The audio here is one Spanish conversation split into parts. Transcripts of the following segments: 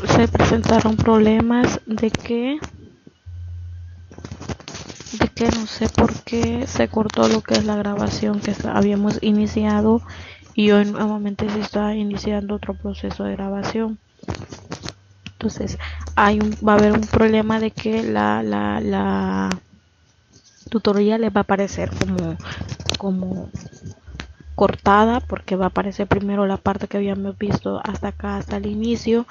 se presentaron problemas de que no sé por qué se cortó lo que es la grabación que habíamos iniciado, y hoy nuevamente se está iniciando otro proceso de grabación. Entonces va a haber un problema de que la tutoría les va a aparecer como cortada, porque va a aparecer primero la parte que habíamos visto hasta acá, hasta el inicio,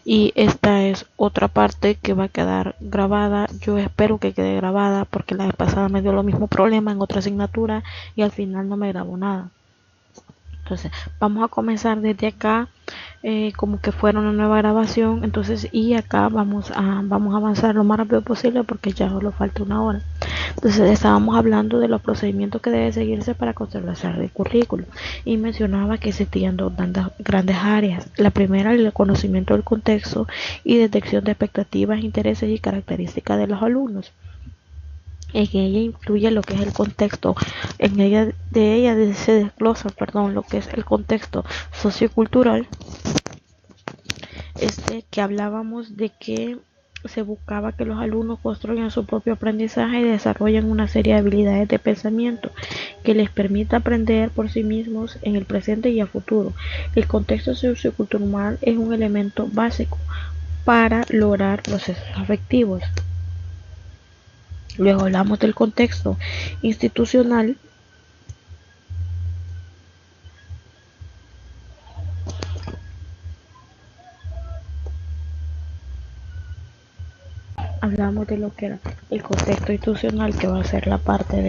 y esta es otra parte que va a quedar grabada. Yo espero que quede grabada, porque la vez pasada me dio lo mismo problema en otra asignatura y al final no me grabó nada. Entonces vamos a comenzar desde acá, como que fuera una nueva grabación. Entonces, y acá vamos a avanzar lo más rápido posible, porque ya solo falta una hora. Entonces estábamos hablando de los procedimientos que debe seguirse para conservar el currículo, y mencionaba que existían dos grandes áreas. La primera, el conocimiento del contexto y detección de expectativas, intereses y características de los alumnos. En ella influye lo que es el contexto. De ella se desglosa, lo que es el contexto sociocultural, que hablábamos de que se buscaba que los alumnos construyan su propio aprendizaje y desarrollen una serie de habilidades de pensamiento que les permita aprender por sí mismos en el presente y a futuro. El contexto sociocultural es un elemento básico para lograr procesos afectivos. Luego hablamos del contexto institucional. Hablamos de lo que era el contexto institucional, que va a ser la parte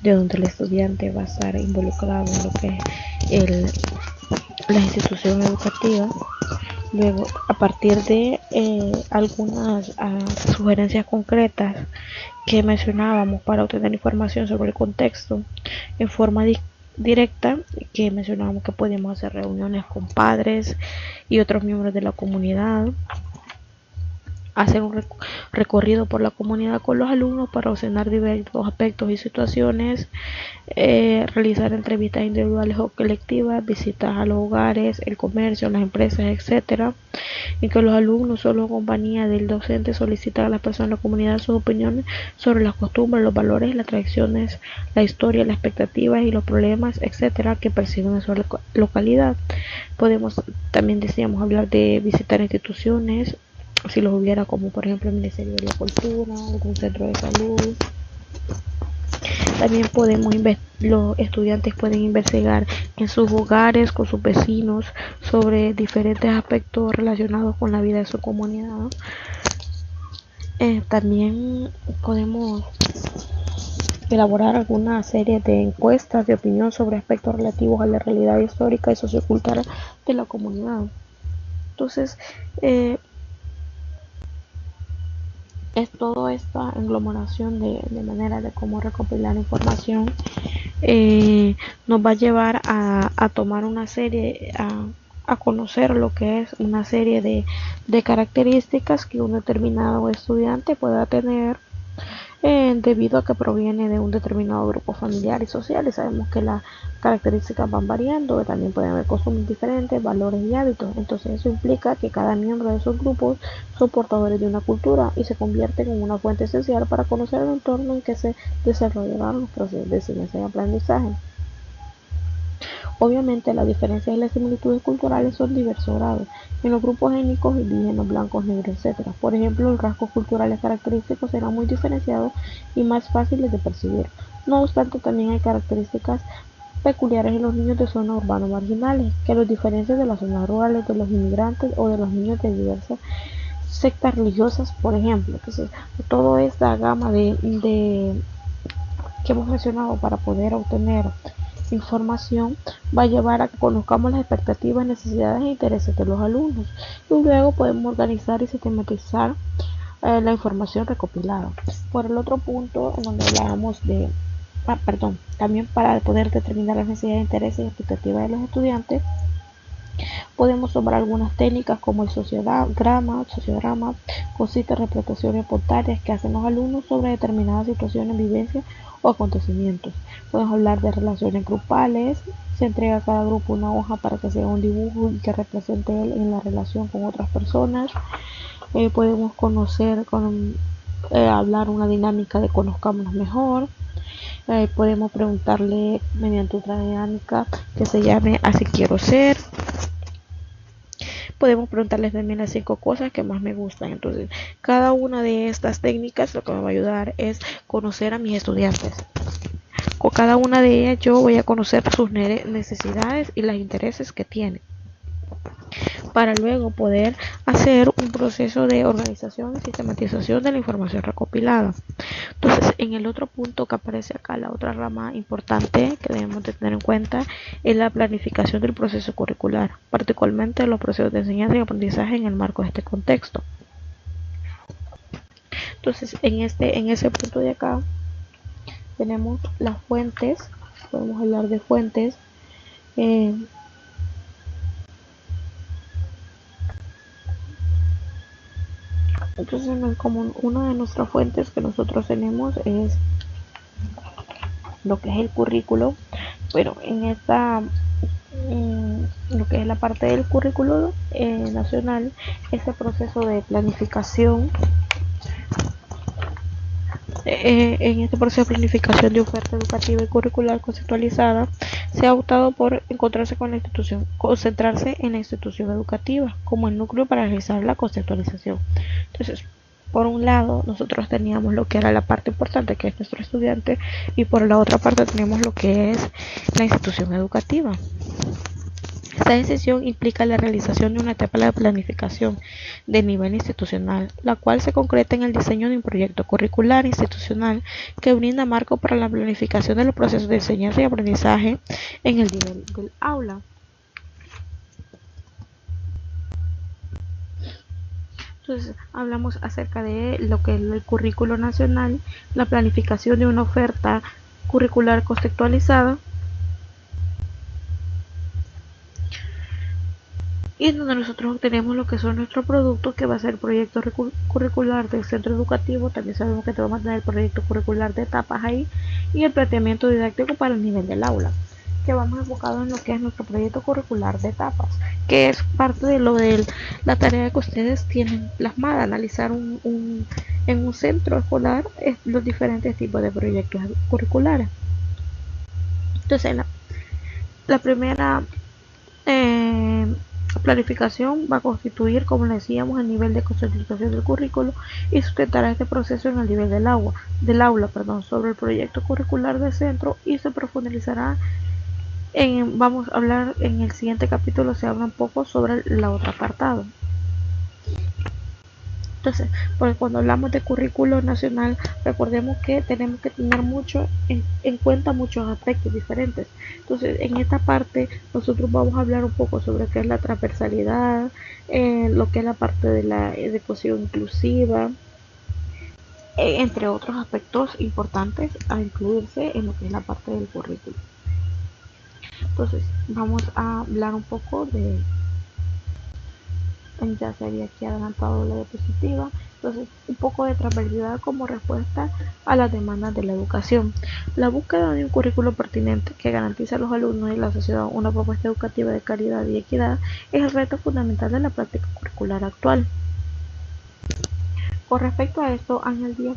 de donde el estudiante va a estar involucrado en lo que es la institución educativa. Luego, a partir de algunas sugerencias concretas que mencionábamos para obtener información sobre el contexto en forma directa, que mencionábamos que podíamos hacer reuniones con padres y otros miembros de la comunidad, hacer un recorrido por la comunidad con los alumnos para observar diversos aspectos y situaciones, realizar entrevistas individuales o colectivas, visitas a los hogares, el comercio, las empresas, etcétera, en que los alumnos, solo en compañía del docente, solicitan a las personas de la comunidad sus opiniones sobre las costumbres, los valores, las tradiciones, la historia, las expectativas y los problemas, etcétera, que perciben en su localidad. Podemos también, decíamos, hablar de visitar instituciones, si los hubiera, como por ejemplo el Ministerio de la Cultura, algún centro de salud. También los estudiantes pueden investigar en sus hogares, con sus vecinos, sobre diferentes aspectos relacionados con la vida de su comunidad. También podemos elaborar alguna serie de encuestas de opinión sobre aspectos relativos a la realidad histórica y sociocultural de la comunidad. Entonces, es toda esta aglomeración de manera de cómo recopilar información, nos va a llevar a tomar una serie, a conocer lo que es una serie de características que un determinado estudiante pueda tener, debido a que proviene de un determinado grupo familiar y social, y sabemos que las características van variando, también pueden haber costumbres diferentes, valores y hábitos. Entonces eso implica que cada miembro de esos grupos son portadores de una cultura y se convierten en una fuente esencial para conocer el entorno en que se desarrollarán los procesos de enseñanza y aprendizaje. Obviamente las diferencias y las similitudes culturales son de diversos grados en los grupos étnicos, indígenas, blancos, negros, etc. Por ejemplo, los rasgos culturales característicos serán muy diferenciados y más fáciles de percibir. No obstante, también hay características peculiares en los niños de zonas urbanas marginales, que los diferencian de las zonas rurales, de los inmigrantes o de los niños de diversas sectas religiosas, por ejemplo. Entonces, toda esta gama de que hemos mencionado para poder obtener información va a llevar a que conozcamos las expectativas, necesidades e intereses de los alumnos, y luego podemos organizar y sistematizar la información recopilada. Por el otro punto, en donde hablábamos también para poder determinar las necesidades, intereses y expectativas de los estudiantes, Podemos tomar algunas técnicas como el sociograma, consiste en representaciones espontáneas que hacen los alumnos sobre determinadas situaciones, vivencias o acontecimientos. Podemos hablar de relaciones grupales, se entrega a cada grupo una hoja para que sea un dibujo y que represente él en la relación con otras personas. Podemos hablar una dinámica de conozcámonos mejor. Podemos preguntarle mediante otra dinámica que se llame así quiero ser. Podemos preguntarles también las 5 cosas que más me gustan. Entonces, cada una de estas técnicas lo que me va a ayudar es conocer a mis estudiantes. Con cada una de ellas yo voy a conocer sus necesidades y los intereses que tienen, para luego poder hacer un proceso de organización y sistematización de la información recopilada. Entonces, en el otro punto que aparece acá, la otra rama importante que debemos de tener en cuenta es la planificación del proceso curricular, particularmente los procesos de enseñanza y aprendizaje en el marco de este contexto. Entonces, en ese punto de acá tenemos las fuentes, podemos hablar de fuentes. Entonces, como una de nuestras fuentes que nosotros tenemos es lo que es el currículo. Bueno, lo que es la parte del currículo nacional, ese proceso de planificación, en este proceso de planificación de oferta educativa y curricular conceptualizada, se ha optado por concentrarse en la institución educativa como el núcleo para realizar la conceptualización. Entonces, por un lado, nosotros teníamos lo que era la parte importante, que es nuestro estudiante, y por la otra parte tenemos lo que es la institución educativa. Esta decisión implica la realización de una etapa de planificación de nivel institucional, la cual se concreta en el diseño de un proyecto curricular institucional que brinda marco para la planificación de los procesos de enseñanza y aprendizaje en el nivel del aula. Entonces, hablamos acerca de lo que es el currículo nacional, la planificación de una oferta curricular contextualizada, y es donde nosotros obtenemos lo que son nuestros productos, que va a ser el proyecto curricular del centro educativo. También sabemos que vamos a tener el proyecto curricular de etapas ahí, y el planteamiento didáctico para el nivel del aula, que vamos enfocado en lo que es nuestro proyecto curricular de etapas, que es parte de lo de la tarea que ustedes tienen plasmada, analizar en un centro escolar los diferentes tipos de proyectos curriculares. Entonces, la primera planificación va a constituir, como le decíamos, el nivel de conceptualización del currículo y sustentará este proceso en el nivel del aula, sobre el proyecto curricular del centro, y se profundizará vamos a hablar en el siguiente capítulo, se habla un poco sobre la otra apartado. Entonces, porque cuando hablamos de currículo nacional, recordemos que tenemos que tener en cuenta muchos aspectos diferentes. Entonces, en esta parte nosotros vamos a hablar un poco sobre qué es la transversalidad, lo que es la parte de la educación inclusiva, entre otros aspectos importantes a incluirse en lo que es la parte del currículo. Entonces, vamos a hablar un poco de, ya se había aquí adelantado la diapositiva. Entonces, un poco de transversalidad como respuesta a las demandas de la educación. La búsqueda de un currículo pertinente que garantice a los alumnos y a la sociedad una propuesta educativa de calidad y equidad es el reto fundamental de la práctica curricular actual. Con respecto a esto, Ángel Díaz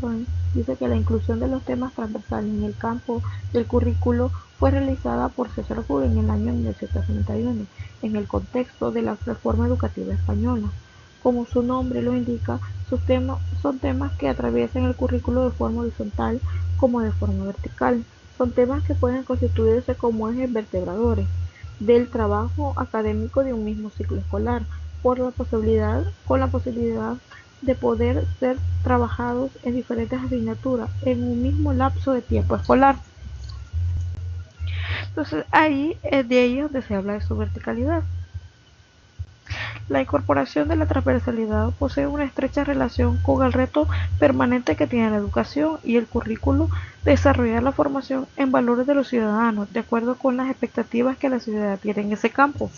dice que la inclusión de los temas transversales en el campo del currículo fue realizada por César Fur en el año 1991, en el contexto de la reforma educativa española. Como su nombre lo indica, son temas que atraviesan el currículo de forma horizontal como de forma vertical. Son temas que pueden constituirse como ejes vertebradores del trabajo académico de un mismo ciclo escolar, con la posibilidad de poder ser trabajados en diferentes asignaturas en un mismo lapso de tiempo escolar. Entonces, ahí es de ahí donde se habla de su verticalidad. La incorporación de la transversalidad posee una estrecha relación con el reto permanente que tiene la educación y el currículo de desarrollar la formación en valores de los ciudadanos, de acuerdo con las expectativas que la sociedad tiene en ese campo.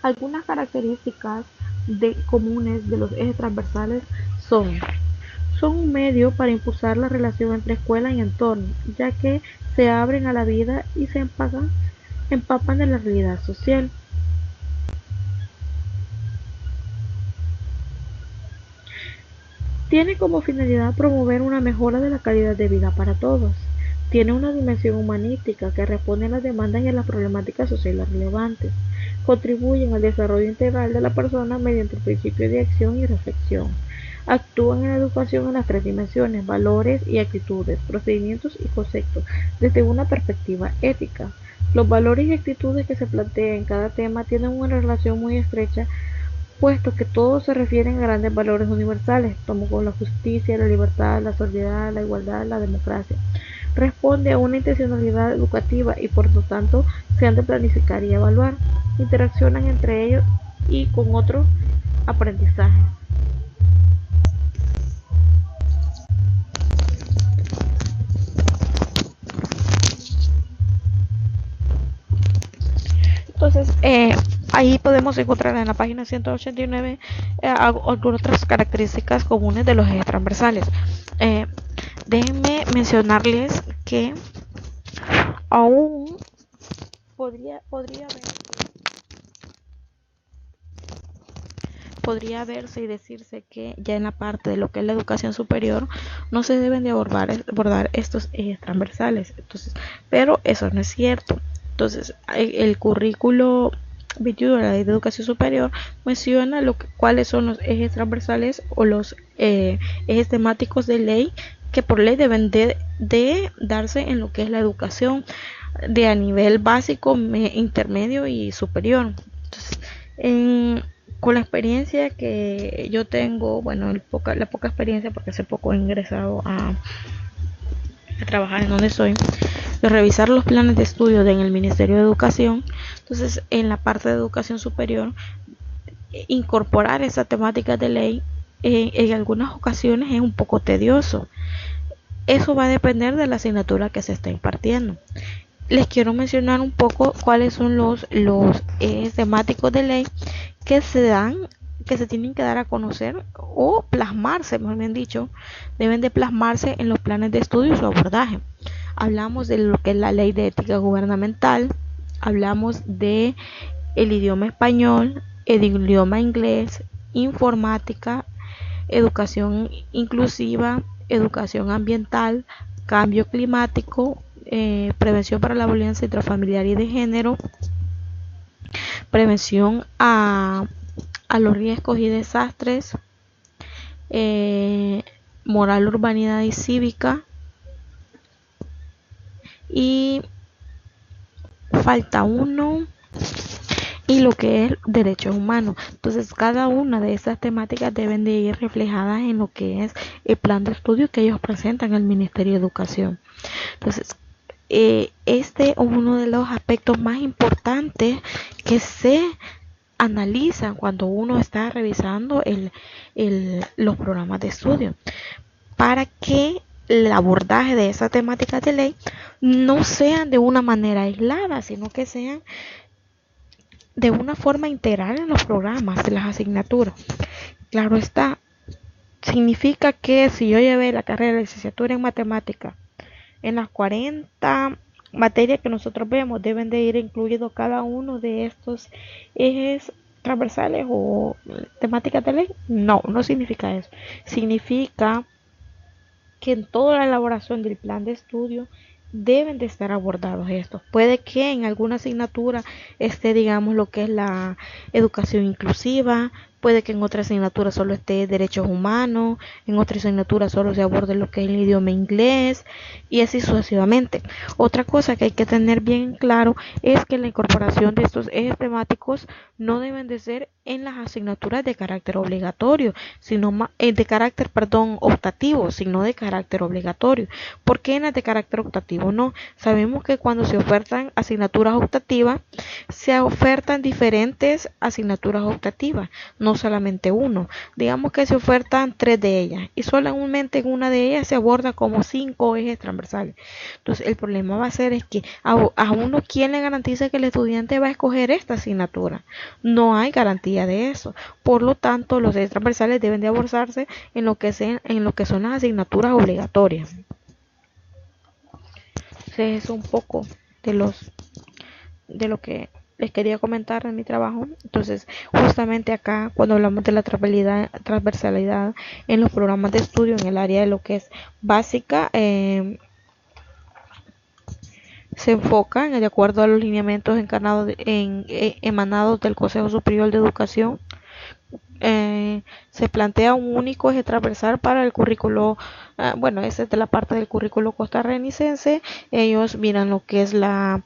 Algunas características comunes de los ejes transversales son un medio para impulsar la relación entre escuela y entorno, ya que se abren a la vida y se empapan de la realidad social. Tiene como finalidad promover una mejora de la calidad de vida para todos. Tiene una dimensión humanística que responde a las demandas y a las problemáticas sociales relevantes. Contribuyen al desarrollo integral de la persona mediante el principio de acción y reflexión. Actúan en la educación en las tres dimensiones: valores y actitudes, procedimientos y conceptos, desde una perspectiva ética. Los valores y actitudes que se plantean en cada tema tienen una relación muy estrecha, puesto que todos se refieren a grandes valores universales, como la justicia, la libertad, la solidaridad, la igualdad, la democracia. Responde a una intencionalidad educativa y por lo tanto se han de planificar y evaluar. Interaccionan entre ellos y con otros aprendizajes. Entonces, ahí podemos encontrar en la página 189 algunas otras características comunes de los ejes transversales. Déjenme mencionarles que aún podría verse y decirse que ya en la parte de lo que es la educación superior no se deben de abordar estos ejes transversales. Entonces, pero eso no es cierto. Entonces, el currículo 21 de la Ley de Educación Superior menciona cuáles son los ejes transversales o los ejes temáticos de ley que por ley deben de darse en lo que es la educación de a nivel básico, intermedio y superior. Entonces, con la experiencia que yo tengo, bueno, la poca experiencia, porque hace poco he ingresado a trabajar en donde soy, de revisar los planes de estudio en el Ministerio de Educación. Entonces, en la parte de educación superior, incorporar esa temática de ley en algunas ocasiones es un poco tedioso. Eso va a depender de la asignatura que se está impartiendo. Les quiero mencionar un poco cuáles son los temáticos de ley que se tienen que dar a conocer o plasmarse, mejor bien dicho, deben de plasmarse en los planes de estudio y su abordaje. Hablamos de lo que es la ley de ética gubernamental, hablamos de el idioma español, el idioma inglés, informática, educación inclusiva, educación ambiental, cambio climático, prevención para la violencia intrafamiliar y de género, prevención a los riesgos y desastres, moral, urbanidad y cívica, y falta uno, y lo que es derechos humanos. Entonces, cada una de esas temáticas deben de ir reflejadas en lo que es el plan de estudio que ellos presentan al Ministerio de Educación. Entonces, este es uno de los aspectos más importantes que se analizan cuando uno está revisando los programas de estudio, para que el abordaje de esas temáticas de ley no sean de una manera aislada, sino que sean de una forma integral en los programas de las asignaturas. Claro está, significa que si yo llevé la carrera de licenciatura en matemática, en las 40 materias que nosotros vemos deben de ir incluido cada uno de estos ejes transversales o temáticas de ley. No, no significa eso. Significa que en toda la elaboración del plan de estudio deben de estar abordados estos. Puede que en alguna asignatura esté, digamos, lo que es la educación inclusiva, puede que en otra asignatura solo esté derechos humanos, en otra asignatura solo se aborde lo que es el idioma inglés y así sucesivamente. Otra cosa que hay que tener bien claro es que la incorporación de estos ejes temáticos no deben de ser en las asignaturas de carácter obligatorio, sino de carácter, optativo, sino de carácter obligatorio. ¿Por qué en las de carácter optativo no? Sabemos que cuando se ofertan asignaturas optativas, se ofertan diferentes asignaturas optativas. No no solamente uno. Digamos que se ofertan 3 de ellas y solamente en una de ellas se aborda como 5 ejes transversales. Entonces el problema va a ser es que a uno, ¿quién le garantiza que el estudiante va a escoger esta asignatura? No hay garantía de eso. Por lo tanto, los ejes transversales deben de abordarse en lo que son las asignaturas obligatorias. Entonces es un poco de lo que les quería comentar en mi trabajo. Entonces, justamente acá, cuando hablamos de la transversalidad en los programas de estudio en el área de lo que es básica, se enfoca de acuerdo a los lineamientos emanados del Consejo Superior de Educación. Se plantea un único eje transversal para el currículo, bueno, esa es de la parte del currículo costarricense. Ellos miran lo que es la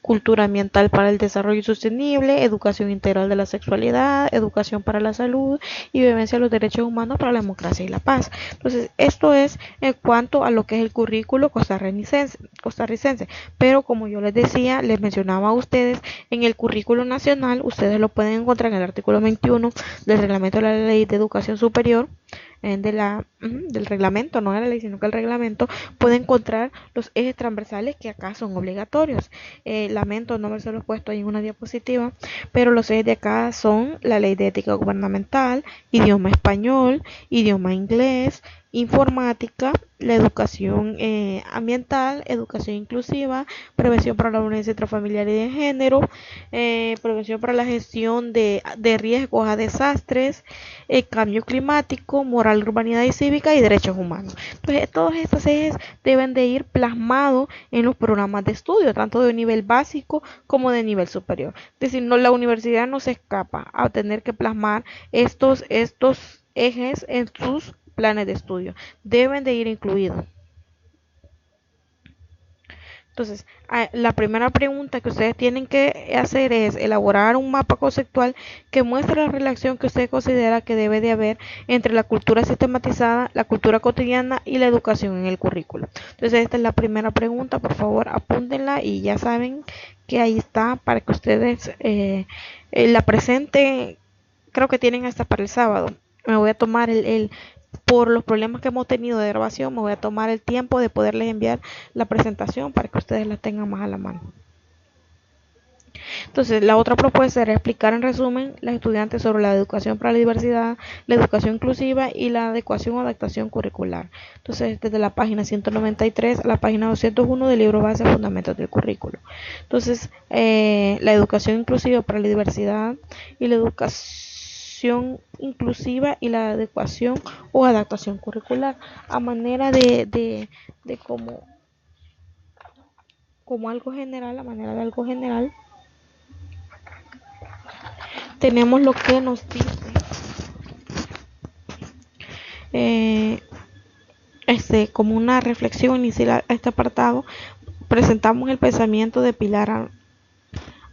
cultura ambiental para el desarrollo sostenible, educación integral de la sexualidad, educación para la salud y vivencia de los derechos humanos para la democracia y la paz. Entonces, esto es en cuanto a lo que es el currículo costarricense. Pero como yo les decía, les mencionaba a ustedes, en el currículo nacional, ustedes lo pueden encontrar en el artículo 21 del reglamento de la Ley de Educación Superior, del reglamento, no de la ley, sino que el reglamento puede encontrar los ejes transversales que acá son obligatorios. Lamento no haberse los puesto ahí en una diapositiva, pero los ejes de acá son la ley de ética gubernamental, idioma español, idioma inglés, informática, la educación ambiental, educación inclusiva, prevención para la violencia intrafamiliar y de género, prevención para la gestión de riesgos a desastres, cambio climático, moral, urbanidad y cívica y derechos humanos. Entonces, todos estos ejes deben de ir plasmados en los programas de estudio, tanto de nivel básico como de nivel superior. Es decir, no, la universidad no se escapa a tener que plasmar estos ejes en sus planes de estudio. Deben de ir incluidos. Entonces, la primera pregunta que ustedes tienen que hacer es elaborar un mapa conceptual que muestre la relación que usted considera que debe de haber entre la cultura sistematizada, la cultura cotidiana y la educación en el currículo. Entonces, esta es la primera pregunta, por favor apúntenla y ya saben que ahí está para que ustedes la presenten. Creo que tienen hasta para el sábado. Me voy a tomar por los problemas que hemos tenido de grabación, me voy a tomar el tiempo de poderles enviar la presentación para que ustedes la tengan más a la mano. Entonces, la otra propuesta era explicar en resumen las estudiantes sobre la educación para la diversidad, la educación inclusiva y la adecuación o adaptación curricular. Entonces, desde la página 193 a la página 201 del libro base Fundamentos del Currículo. Entonces, la educación inclusiva para la diversidad y la educación inclusiva y la adecuación o adaptación curricular a manera de como algo general, a manera de algo general, tenemos lo que nos dice como una reflexión inicial a este apartado. Presentamos el pensamiento de Pilar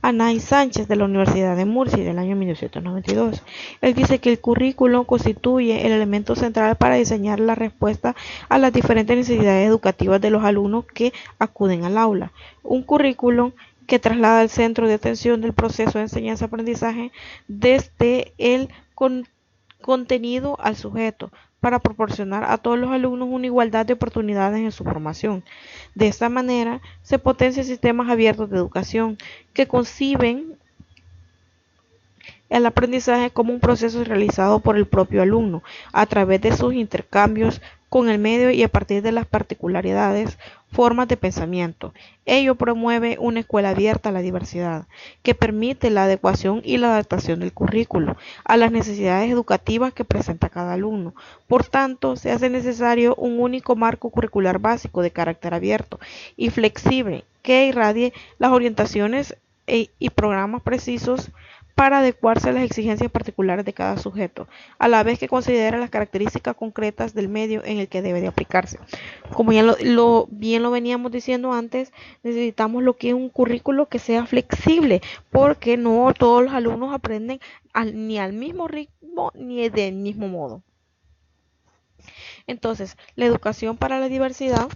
Anay Sánchez de la Universidad de Murcia del año 1992. Él dice que el currículo constituye el elemento central para diseñar la respuesta a las diferentes necesidades educativas de los alumnos que acuden al aula. Un currículo que traslada el centro de atención del proceso de enseñanza-aprendizaje desde el contenido al sujeto, para proporcionar a todos los alumnos una igualdad de oportunidades en su formación. De esta manera, se potencian sistemas abiertos de educación que conciben el aprendizaje como un proceso realizado por el propio alumno a través de sus intercambios con el medio y a partir de las particularidades, formas de pensamiento. Ello promueve una escuela abierta a la diversidad, que permite la adecuación y la adaptación del currículo a las necesidades educativas que presenta cada alumno. Por tanto, se hace necesario un único marco curricular básico de carácter abierto y flexible que irradie las orientaciones y programas precisos para adecuarse a las exigencias particulares de cada sujeto, a la vez que considera las características concretas del medio en el que debe de aplicarse. Como ya bien lo veníamos diciendo antes, necesitamos lo que es un currículo que sea flexible, porque no todos los alumnos aprenden ni al mismo ritmo ni del mismo modo. Entonces, la educación para la diversidad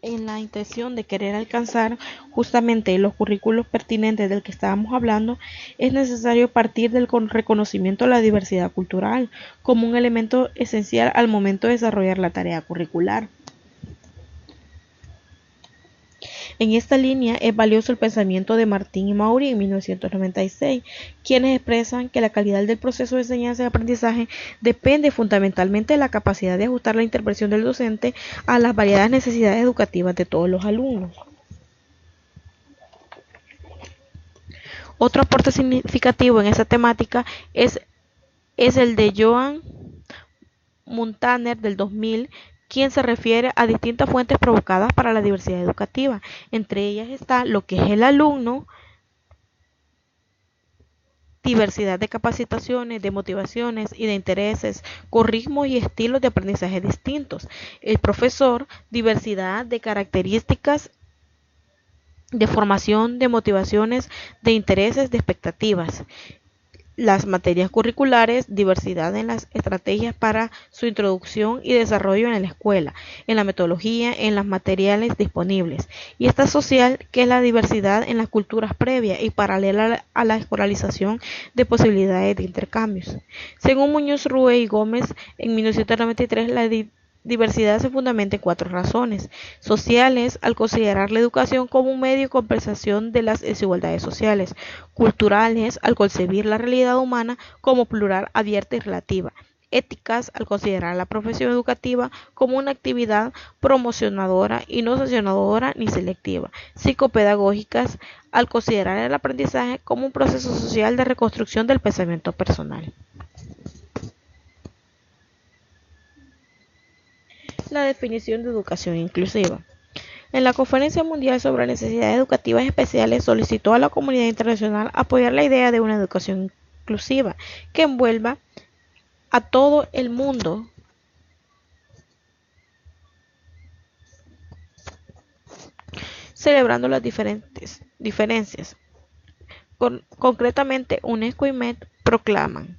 en la intención de querer alcanzar justamente los currículos pertinentes del que estábamos hablando, es necesario partir del reconocimiento de la diversidad cultural como un elemento esencial al momento de desarrollar la tarea curricular. En esta línea es valioso el pensamiento de Martín y Maury en 1996, quienes expresan que la calidad del proceso de enseñanza y aprendizaje depende fundamentalmente de la capacidad de ajustar la intervención del docente a las variadas necesidades educativas de todos los alumnos. Otro aporte significativo en esa temática es el de Joan Muntaner del 2000, quien se refiere a distintas fuentes provocadas para la diversidad educativa. Entre ellas está lo que es el alumno, diversidad de capacitaciones, de motivaciones y de intereses, con ritmos y estilos de aprendizaje distintos. El profesor, diversidad de características, de formación, de motivaciones, de intereses, de expectativas. Las materias curriculares, diversidad en las estrategias para su introducción y desarrollo en la escuela, en la metodología, en los materiales disponibles. Y esta social, que es la diversidad en las culturas previas y paralela a la escolarización de posibilidades de intercambios. Según Muñoz, Rue y Gómez, en 1993, la diversidad se fundamenta en 4 razones sociales, al considerar la educación como un medio de compensación de las desigualdades sociales; culturales, al concebir la realidad humana como plural, abierta y relativa; éticas, al considerar la profesión educativa como una actividad promocionadora y no sancionadora ni selectiva; psicopedagógicas, al considerar el aprendizaje como un proceso social de reconstrucción del pensamiento personal. La definición de educación inclusiva. En la Conferencia Mundial sobre Necesidades Educativas Especiales solicitó a la comunidad internacional apoyar la idea de una educación inclusiva que envuelva a todo el mundo, celebrando las diferencias. Concretamente, UNESCO y MED proclaman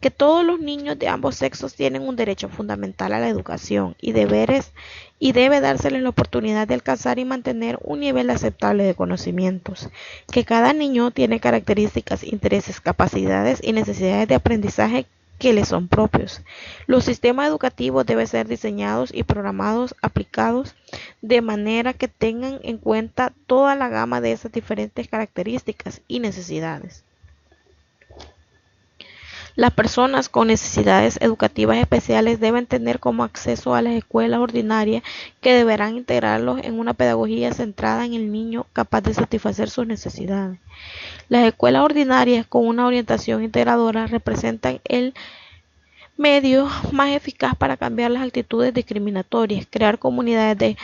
que todos los niños de ambos sexos tienen un derecho fundamental a la educación y debe dárseles la oportunidad de alcanzar y mantener un nivel aceptable de conocimientos, que cada niño tiene características, intereses, capacidades y necesidades de aprendizaje que le son propios. Los sistemas educativos deben ser diseñados y programados, aplicados de manera que tengan en cuenta toda la gama de esas diferentes características y necesidades. Las personas con necesidades educativas especiales deben tener como acceso a las escuelas ordinarias, que deberán integrarlos en una pedagogía centrada en el niño capaz de satisfacer sus necesidades. Las escuelas ordinarias con una orientación integradora representan el medio más eficaz para cambiar las actitudes discriminatorias, crear comunidades de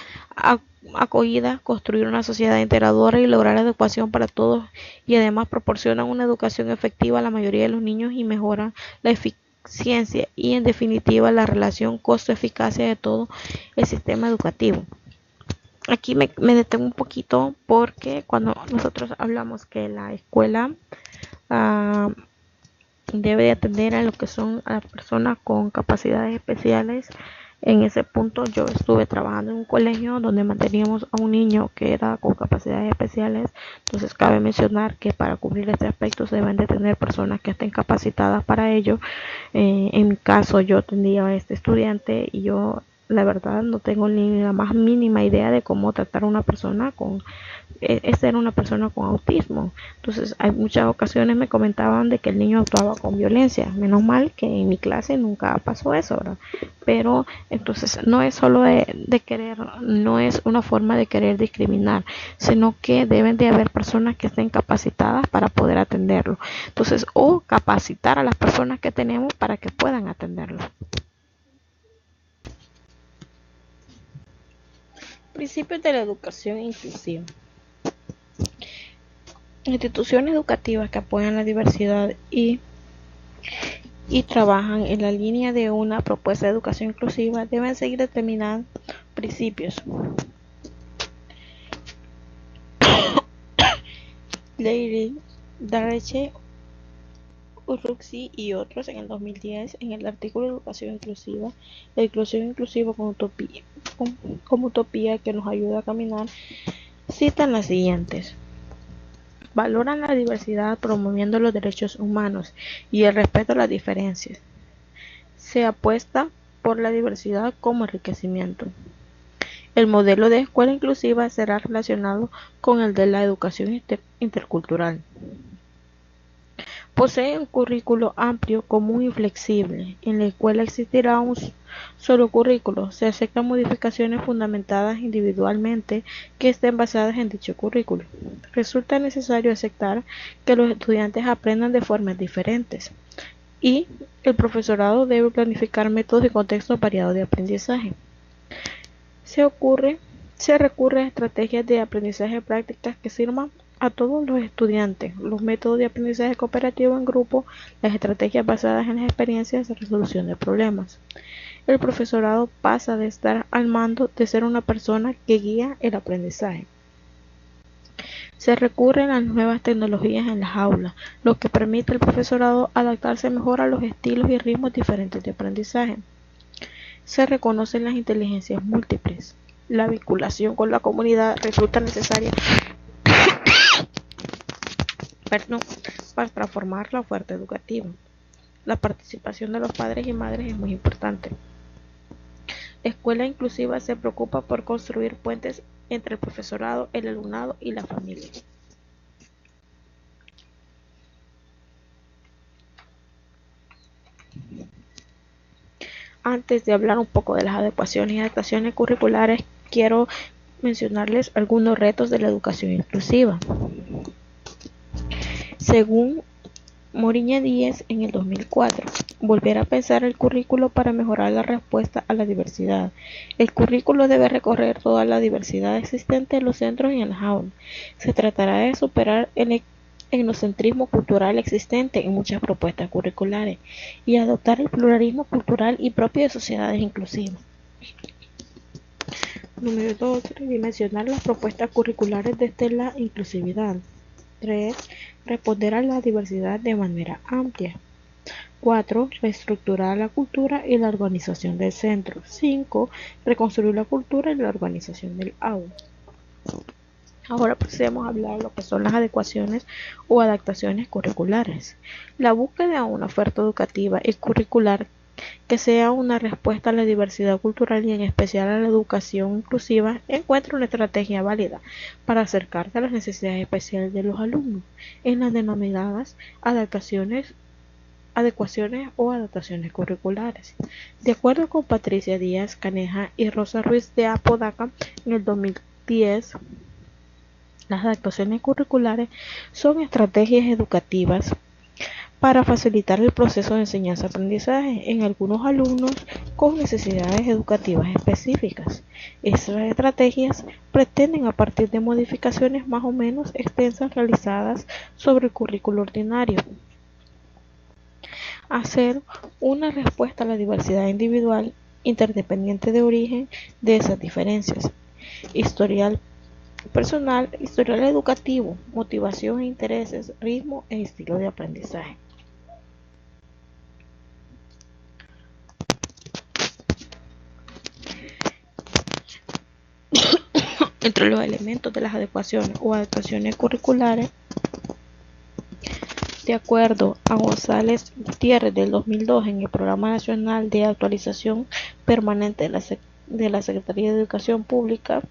acogida, construir una sociedad integradora y lograr adecuación para todos, y además proporcionan una educación efectiva a la mayoría de los niños y mejoran la eficiencia y, en definitiva, la relación costo-eficacia de todo el sistema educativo. Aquí me detengo un poquito porque cuando nosotros hablamos que la escuela debe de atender a lo que son a las personas con capacidades especiales, en ese punto yo estuve trabajando en un colegio donde manteníamos a un niño que era con capacidades especiales. Entonces cabe mencionar que para cubrir este aspecto se deben de tener personas que estén capacitadas para ello. En mi caso yo atendía a este estudiante y yo la verdad no tengo ni la más mínima idea de cómo tratar a una persona con esta era una persona con autismo. Entonces, hay muchas ocasiones me comentaban de que el niño actuaba con violencia. Menos mal que en mi clase nunca pasó eso, ¿verdad? Pero entonces no es solo de querer, no es una forma de querer discriminar, sino que deben de haber personas que estén capacitadas para poder atenderlo. Entonces, o capacitar a las personas que tenemos para que puedan atenderlo. Principios de la educación inclusiva. Instituciones educativas que apoyan la diversidad y trabajan en la línea de una propuesta de educación inclusiva deben seguir determinados principios. Leire Darreche Urruxi y otros en el 2010 en el artículo Educación Inclusiva, la inclusión inclusiva como utopía que nos ayuda a caminar, citan las siguientes. Valoran la diversidad promoviendo los derechos humanos y el respeto a las diferencias. Se apuesta por la diversidad como enriquecimiento. El modelo de escuela inclusiva será relacionado con el de la educación intercultural. Posee un currículo amplio, común y flexible. En la escuela existirá un solo currículo. Se aceptan modificaciones fundamentadas individualmente que estén basadas en dicho currículo. Resulta necesario aceptar que los estudiantes aprendan de formas diferentes y el profesorado debe planificar métodos y contextos variados de aprendizaje. Se recurre a estrategias de aprendizaje prácticas que sirvan a todos los estudiantes, los métodos de aprendizaje cooperativo en grupo, las estrategias basadas en las experiencias de resolución de problemas. El profesorado pasa de estar al mando de ser una persona que guía el aprendizaje. Se recurre a las nuevas tecnologías en las aulas, lo que permite al profesorado adaptarse mejor a los estilos y ritmos diferentes de aprendizaje. Se reconocen las inteligencias múltiples. La vinculación con la comunidad resulta necesaria para transformar la oferta educativa. La participación de los padres y madres es muy importante. La escuela inclusiva se preocupa por construir puentes entre el profesorado, el alumnado y la familia. Antes de hablar un poco de las adecuaciones y adaptaciones curriculares, quiero mencionarles algunos retos de la educación inclusiva. Según Moriña Díez en el 2004, volver a pensar el currículo para mejorar la respuesta a la diversidad. El currículo debe recorrer toda la diversidad existente en los centros y en las aulas. Se tratará de superar el etnocentrismo cultural existente en muchas propuestas curriculares y adoptar el pluralismo cultural y propio de sociedades inclusivas. Número 2. Redimensionar las propuestas curriculares desde la inclusividad. 3. Responder a la diversidad de manera amplia. 4. Reestructurar la cultura y la organización del centro. 5. Reconstruir la cultura y la organización del aula. Ahora procedemos a hablar de lo que son las adecuaciones o adaptaciones curriculares. La búsqueda de una oferta educativa y curricular que sea una respuesta a la diversidad cultural y en especial a la educación inclusiva encuentra una estrategia válida para acercarse a las necesidades especiales de los alumnos en las denominadas adecuaciones o adaptaciones curriculares. De acuerdo con Patricia Díaz Caneja y Rosa Ruiz de Apodaca, en el 2010, las adaptaciones curriculares son estrategias educativas para facilitar el proceso de enseñanza-aprendizaje en algunos alumnos con necesidades educativas específicas. Estas estrategias pretenden, a partir de modificaciones más o menos extensas realizadas sobre el currículo ordinario, hacer una respuesta a la diversidad individual interdependiente de origen de esas diferencias. Historial personal, historial educativo, motivación e intereses, ritmo e estilo de aprendizaje. Entre los elementos de las adecuaciones o adaptaciones curriculares, de acuerdo a González Gutiérrez del 2002 en el Programa Nacional de Actualización Permanente de la Secretaría de Educación Pública,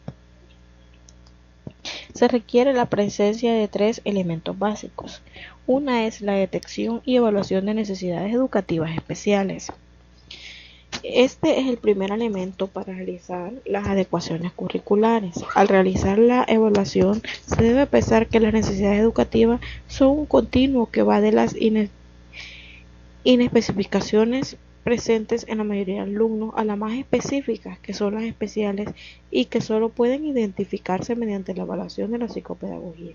se requiere la presencia de 3 elementos básicos. Una es la detección y evaluación de necesidades educativas especiales. Este es el primer elemento para realizar las adecuaciones curriculares. Al realizar la evaluación, se debe pensar que las necesidades educativas son un continuo que va de las inespecificaciones presentes en la mayoría de alumnos a las más específicas, que son las especiales y que solo pueden identificarse mediante la evaluación de la psicopedagogía.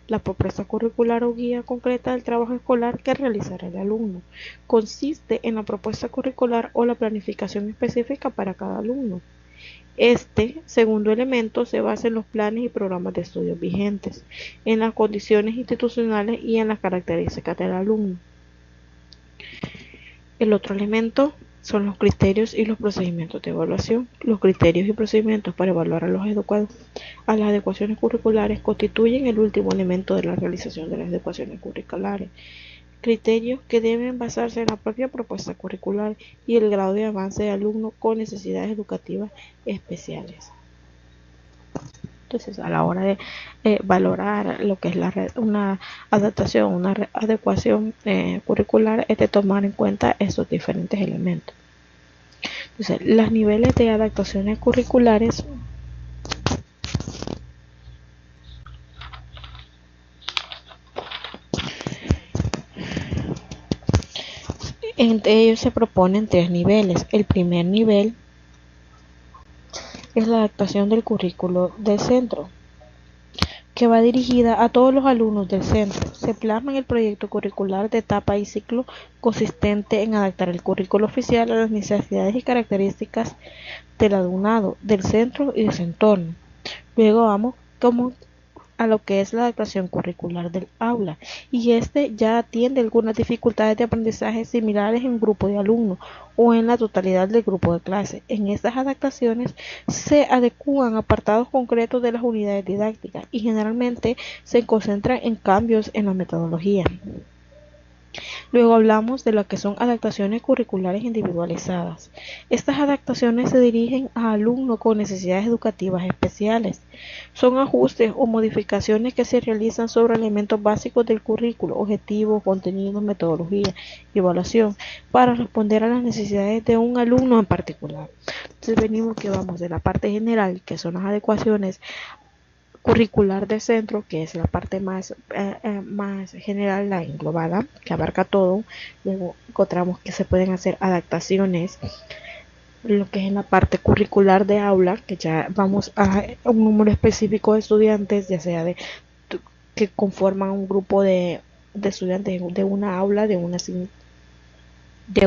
La propuesta curricular o guía concreta del trabajo escolar que realizará el alumno. Consiste en la propuesta curricular o la planificación específica para cada alumno. Este segundo elemento se basa en los planes y programas de estudios vigentes, en las condiciones institucionales y en las características del alumno. El otro elemento son los criterios y los procedimientos de evaluación. Los criterios y procedimientos para evaluar a las adecuaciones curriculares constituyen el último elemento de la realización de las adecuaciones curriculares. Criterios que deben basarse en la propia propuesta curricular y el grado de avance de alumno con necesidades educativas especiales. Entonces, a la hora de valorar lo que es una adaptación, una adecuación curricular, es de tomar en cuenta estos diferentes elementos. Entonces, los niveles de adaptaciones curriculares entre ellos se proponen 3 niveles. El primer nivel es la adaptación del currículo del centro, que va dirigida a todos los alumnos del centro. Se plasma en el proyecto curricular de etapa y ciclo consistente en adaptar el currículo oficial a las necesidades y características del alumnado, del centro y de su entorno. Luego vamos a lo que es la adaptación curricular del aula, y este ya atiende algunas dificultades de aprendizaje similares en un grupo de alumnos o en la totalidad del grupo de clase. En estas adaptaciones se adecúan apartados concretos de las unidades didácticas y generalmente se concentran en cambios en la metodología. Luego hablamos de lo que son adaptaciones curriculares individualizadas. Estas adaptaciones se dirigen a alumnos con necesidades educativas especiales. Son ajustes o modificaciones que se realizan sobre elementos básicos del currículo, objetivos, contenidos, metodología y evaluación, para responder a las necesidades de un alumno en particular. Entonces venimos que vamos de la parte general, que son las adecuaciones curricular de centro, que es la parte más general, la englobada, que abarca todo. Luego encontramos que se pueden hacer adaptaciones, lo que es en la parte curricular de aula, que ya vamos a un número específico de estudiantes, ya sea que conforman un grupo de estudiantes de una aula, de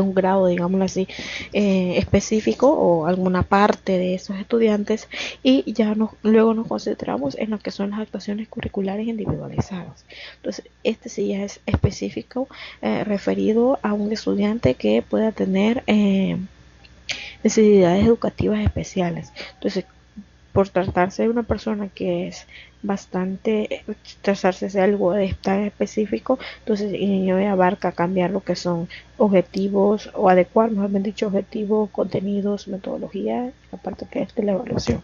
un grado, digámoslo así, específico, o alguna parte de esos estudiantes, y ya luego nos concentramos en lo que son las actuaciones curriculares individualizadas. Entonces, este sí ya es específico, referido a un estudiante que pueda tener necesidades educativas especiales. Entonces, por tratarse de una persona que es tratarse de algo tan específico, entonces ello abarca cambiar lo que son objetivos, o adecuar, mejor bien dicho, objetivos, contenidos, metodología, la parte que es de la evaluación.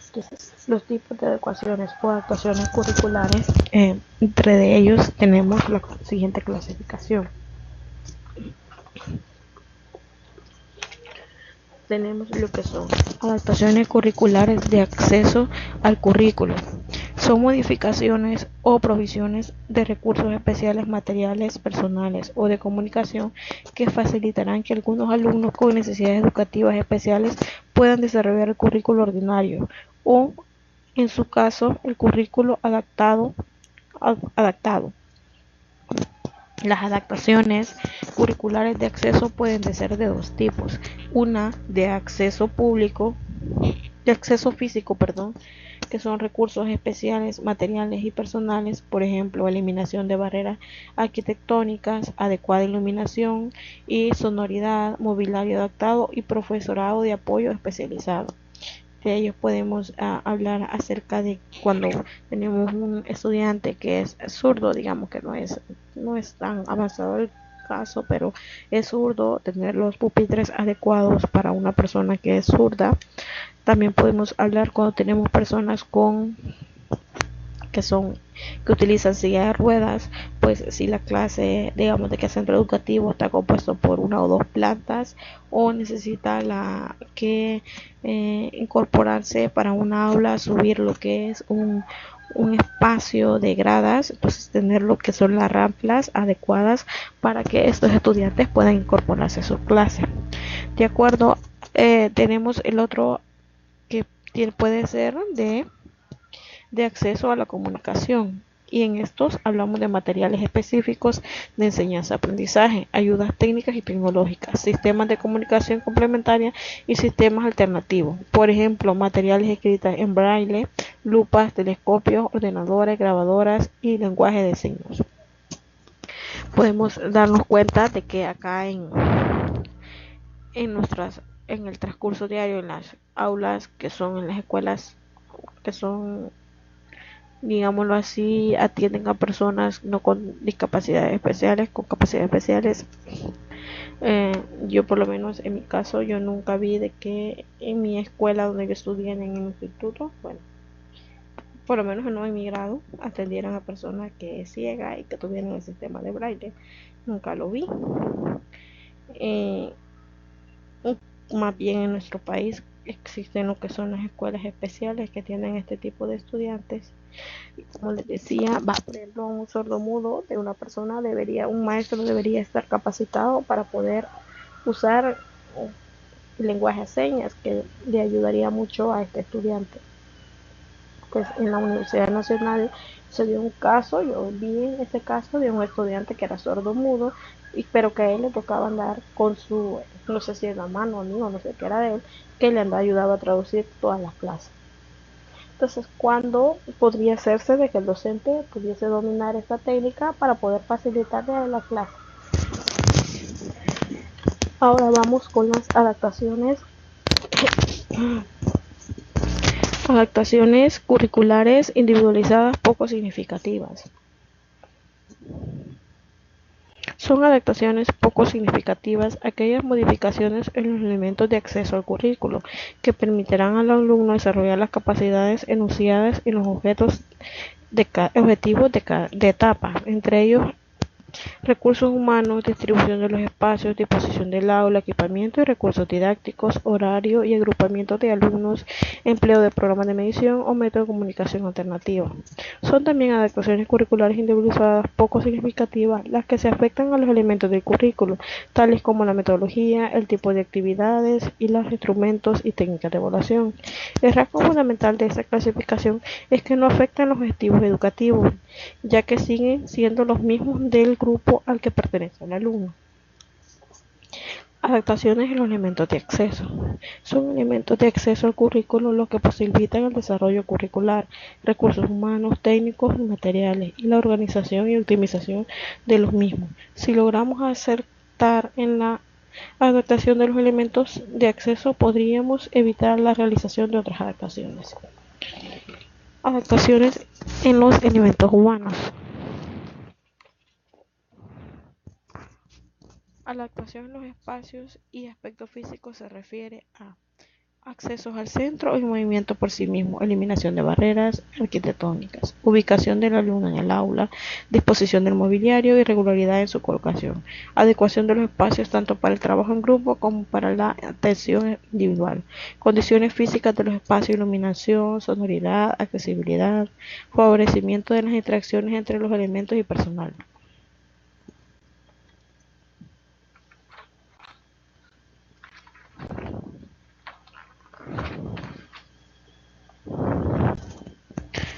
Entonces, los tipos de adecuaciones o adaptaciones curriculares, entre de ellos tenemos la siguiente clasificación. Tenemos lo que son adaptaciones curriculares de acceso al currículo. Son modificaciones o provisiones de recursos especiales, materiales, personales o de comunicación que facilitarán que algunos alumnos con necesidades educativas especiales puedan desarrollar el currículo ordinario, o en su caso el currículo adaptado. Las adaptaciones curriculares de acceso pueden ser de dos tipos: una de acceso físico, que son recursos especiales, materiales y personales, por ejemplo, eliminación de barreras arquitectónicas, adecuada iluminación y sonoridad, mobiliario adaptado y profesorado de apoyo especializado. De ellos podemos hablar acerca de cuando tenemos un estudiante que es zurdo, digamos que no es tan avanzado el caso, pero es zurdo, tener los pupitres adecuados para una persona que es zurda. También podemos hablar cuando tenemos personas que utilizan silla de ruedas, pues si la clase, digamos, de que el centro educativo está compuesto por una o dos plantas, o necesita incorporarse para una aula, subir lo que es un espacio de gradas, entonces tener lo que son las rampas adecuadas para que estos estudiantes puedan incorporarse a su clase. De acuerdo, tenemos el otro que puede ser de acceso a la comunicación, y en estos hablamos de materiales específicos de enseñanza-aprendizaje, ayudas técnicas y tecnológicas, sistemas de comunicación complementaria y sistemas alternativos, por ejemplo, materiales escritos en braille, lupas, telescopios, ordenadores, grabadoras y lenguaje de signos. podemos darnos cuenta de que acá en nuestras en el transcurso diario en las aulas que son en las escuelas que son, digámoslo así, atienden a personas no con discapacidades especiales, con capacidades especiales. Yo por lo menos en mi caso, yo nunca vi de que en mi escuela donde yo estudié en el instituto, bueno, por lo menos no en mi grado, atendieran a personas que es ciega y que tuvieran el sistema de braille. Nunca lo vi. Eh, Más bien en nuestro país existen lo que son las escuelas especiales que tienen este tipo de estudiantes. Y como les decía, va, por ejemplo, un sordomudo de una persona un maestro debería estar capacitado para poder usar el lenguaje de señas, que le ayudaría mucho a este estudiante. Pues en la Universidad Nacional se dio un caso, yo vi en ese caso de un estudiante que era sordomudo, pero que a él le tocaba andar con su, no sé si es la mano o no sé qué era de él, que le andaba ayudando a traducir todas las clases. Entonces, ¿cuándo podría hacerse de que el docente pudiese dominar esta técnica para poder facilitarle la clase? Ahora vamos con las adaptaciones curriculares individualizadas poco significativas. Son adaptaciones poco significativas aquellas modificaciones en los elementos de acceso al currículo que permitirán al alumno desarrollar las capacidades enunciadas en los objetivos de etapa, entre ellos recursos humanos, distribución de los espacios, disposición del aula, equipamiento y recursos didácticos, horario y agrupamiento de alumnos, empleo de programas de medición o método de comunicación alternativa. Son también adaptaciones curriculares individualizadas poco significativas las que se afectan a los elementos del currículo, tales como la metodología, el tipo de actividades y los instrumentos y técnicas de evaluación. El rasgo fundamental de esta clasificación es que no afectan los objetivos educativos, ya que siguen siendo los mismos del grupo al que pertenece el alumno. Adaptaciones en los elementos de acceso. Son elementos de acceso al currículo los que posibilitan el desarrollo curricular, recursos humanos, técnicos y materiales, y la organización y optimización de los mismos. Si logramos acertar en la adaptación de los elementos de acceso, podríamos evitar la realización de otras adaptaciones. Adaptaciones en los elementos humanos. A la actuación en los espacios y aspectos físicos se refiere a accesos al centro y movimiento por sí mismo, eliminación de barreras arquitectónicas, ubicación del alumno en el aula, disposición del mobiliario y regularidad en su colocación, adecuación de los espacios tanto para el trabajo en grupo como para la atención individual, condiciones físicas de los espacios, iluminación, sonoridad, accesibilidad, favorecimiento de las interacciones entre los elementos y personal.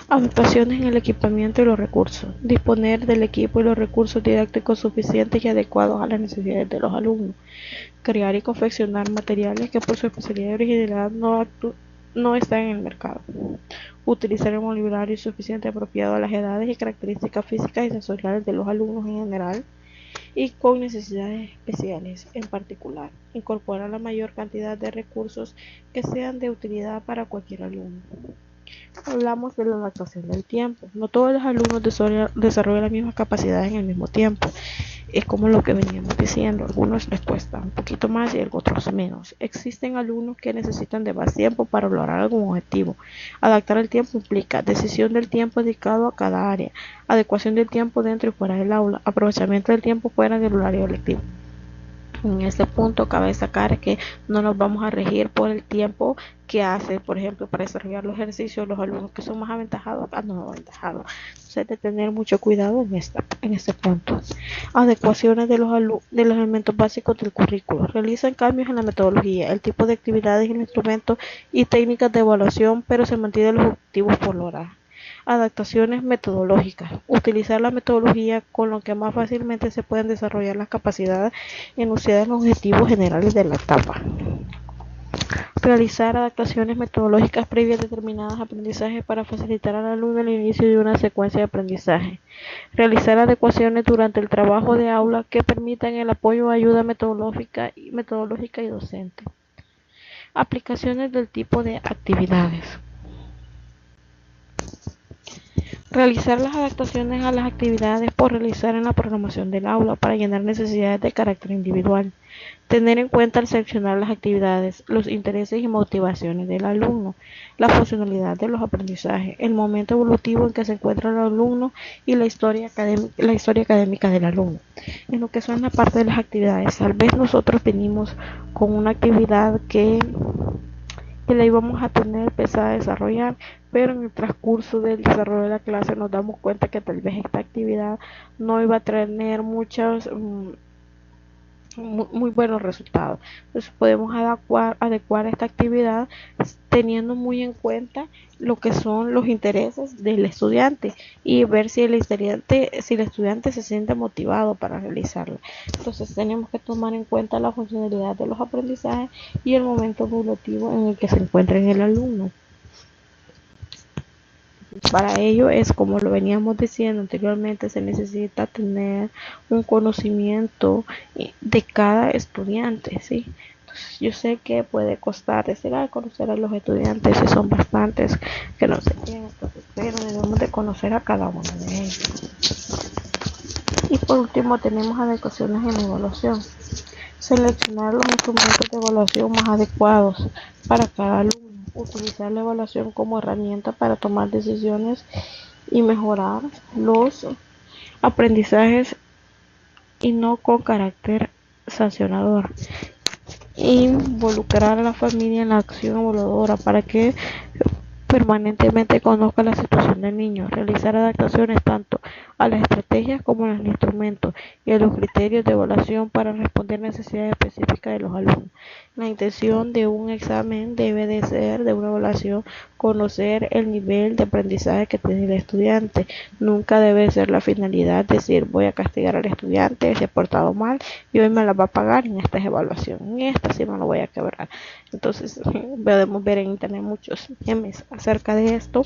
Adaptaciones en el equipamiento y los recursos. Disponer del equipo y los recursos didácticos suficientes y adecuados a las necesidades de los alumnos. Crear y confeccionar materiales que por su especialidad y originalidad no están en el mercado. Utilizar el vocabulario suficiente apropiado a las edades y características físicas y sensoriales de los alumnos en general y con necesidades especiales en particular. Incorporar la mayor cantidad de recursos que sean de utilidad para cualquier alumno. Hablamos de la adaptación del tiempo. No todos los alumnos desarrollan las mismas capacidades en el mismo tiempo. Es como lo que veníamos diciendo. A algunos les cuesta un poquito más y a otros menos. Existen alumnos que necesitan de más tiempo para lograr algún objetivo. Adaptar el tiempo implica decisión del tiempo dedicado a cada área, adecuación del tiempo dentro y fuera del aula, aprovechamiento del tiempo fuera del horario lectivo. En este punto cabe destacar que no nos vamos a regir por el tiempo que hace, por ejemplo, para desarrollar los ejercicios los alumnos que son más aventajados a no aventajados. Entonces hay que tener mucho cuidado en este punto. Adecuaciones de los elementos básicos del currículo. Realizan cambios en la metodología, el tipo de actividades, el instrumento y técnicas de evaluación, pero se mantienen los objetivos por lograr. Adaptaciones metodológicas. Utilizar la metodología con lo que más fácilmente se pueden desarrollar las capacidades enunciadas en los objetivos generales de la etapa. Realizar adaptaciones metodológicas previas determinadas a aprendizaje para facilitar al alumno el inicio de una secuencia de aprendizaje. Realizar adecuaciones durante el trabajo de aula que permitan el apoyo o ayuda metodológica y docente. Aplicaciones del tipo de actividades. Realizar las adaptaciones a las actividades por realizar en la programación del aula para llenar necesidades de carácter individual. Tener en cuenta al seleccionar las actividades, los intereses y motivaciones del alumno, la funcionalidad de los aprendizajes, el momento evolutivo en que se encuentra el alumno y la historia académica del alumno. En lo que son la parte de las actividades, tal vez nosotros venimos con una actividad que la íbamos a tener empezar a desarrollar, pero en el transcurso del desarrollo de la clase nos damos cuenta que tal vez esta actividad no iba a tener muy buenos resultados. Entonces podemos adecuar esta actividad teniendo muy en cuenta lo que son los intereses del estudiante y ver si el estudiante se siente motivado para realizarla. Entonces tenemos que tomar en cuenta la funcionalidad de los aprendizajes y el momento evolutivo en el que se encuentra el alumno. Para ello es, como lo veníamos diciendo anteriormente, se necesita tener un conocimiento de cada estudiante, ¿sí? Entonces, yo sé que puede costar decir, conocer a los estudiantes, si son bastantes, que no sé quién, entonces, pero debemos de conocer a cada uno de ellos. Y por último tenemos adecuaciones en evaluación. Seleccionar los instrumentos de evaluación más adecuados para cada alumno. Utilizar la evaluación como herramienta para tomar decisiones y mejorar los aprendizajes y no con carácter sancionador. Involucrar a la familia en la acción evaluadora para que permanentemente conozca la situación del niño, realizar adaptaciones tanto a las estrategias como a los instrumentos y a los criterios de evaluación para responder necesidades específicas de los alumnos. La intención de un examen debe de ser de una evaluación conocer el nivel de aprendizaje que tiene el estudiante. Nunca debe ser la finalidad decir voy a castigar al estudiante, se ha portado mal y hoy me la va a pagar en esta evaluación, en esta sí me lo voy a quebrar. Entonces podemos ver en internet muchos memes acerca de esto.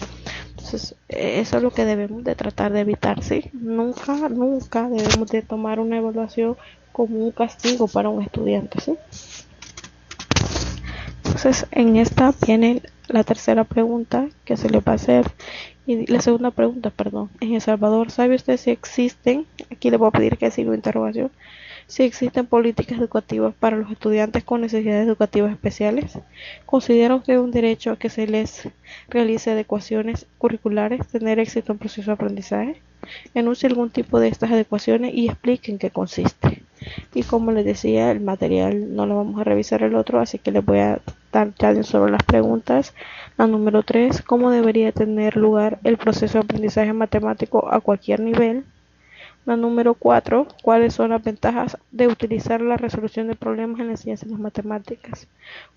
Entonces eso es lo que debemos de tratar de evitar, ¿sí? Nunca debemos de tomar una evaluación como un castigo para un estudiante, ¿sí? Entonces en esta viene la tercera pregunta que se le va a hacer y la segunda pregunta, perdón. En El Salvador, ¿sabe usted si existen, aquí le voy a pedir que siga interrogación, si existen políticas educativas para los estudiantes con necesidades educativas especiales? ¿Considera usted un derecho a que se les realice adecuaciones curriculares, tener éxito en proceso de aprendizaje? Enuncie algún tipo de estas adecuaciones y explique en qué consiste. Y como les decía, el material no lo vamos a revisar el otro, así que les voy a dar ya sobre las preguntas. La número 3, ¿cómo debería tener lugar el proceso de aprendizaje matemático a cualquier nivel? La número 4, ¿cuáles son las ventajas de utilizar la resolución de problemas en la ciencia de las matemáticas?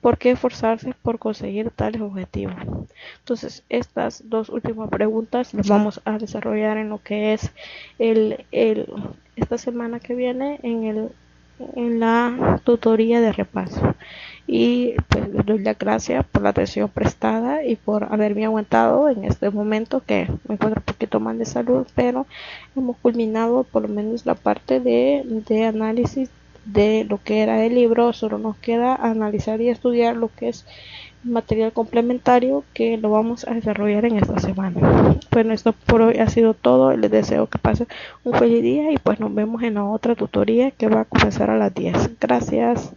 ¿Por qué esforzarse por conseguir tales objetivos? Entonces, estas dos últimas preguntas las vamos a desarrollar en lo que es esta semana que viene en la tutoría de repaso. Y pues les doy las gracias por la atención prestada y por haberme aguantado en este momento que me encuentro un poquito mal de salud, pero hemos culminado por lo menos la parte de análisis de lo que era el libro. Solo nos queda analizar y estudiar lo que es material complementario, que lo vamos a desarrollar en esta semana. Bueno, esto por hoy ha sido todo. Les deseo que pasen un feliz día y pues nos vemos en la otra tutoría que va a comenzar a las 10. Gracias.